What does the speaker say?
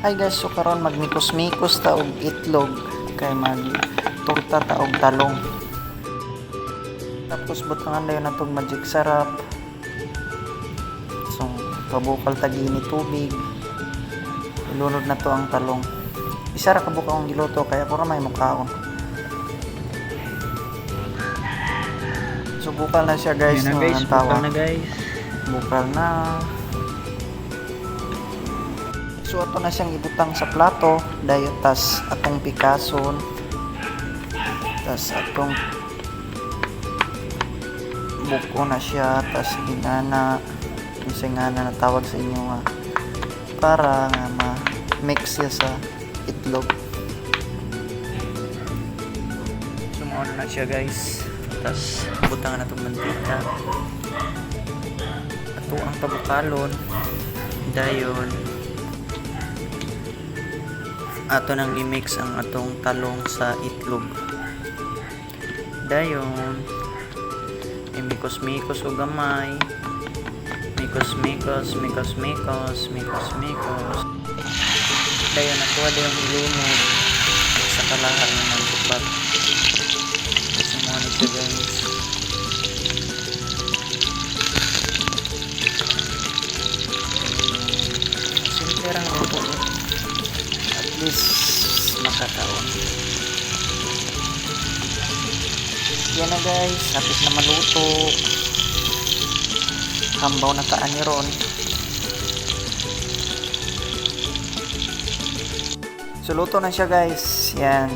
Hi guys, so karon magmikos-mikos ta og itlog kay magtorta ta og talong. Tapos butangan dayon natong magic sarap. So pabukal ta gini tubig. Ilunod na to ang talong. Isa ra ka buka ang giluto kaya ako ra may mukaon. So bukal na siya guys, Yan na guys, ang tawag. bukal na guys. Bukal na. So ato na siyang ibutang sa plato, dayon tas atong pikason. Tas atong buko na siya, tas ginana, yung ngana na tawag sa inyo nga, para nga ma-mix siya sa itlog. So mauna na siya guys. Tas butangan na itong mantika. Ato ang pabukalon. Dayon ato nang i-mix ang atong talong sa itlog. Dayon imikos-mikos o gamay. Mikos-mikos. Dayon nakuha dayon ilunod sa kalahang ng tupat. Sumuha ni siya guys. Simple lang po. At least makakaon. Yan na guys, hapit na maluto. Hambaw na taan ni Ron. So luto na siya guys. Yan.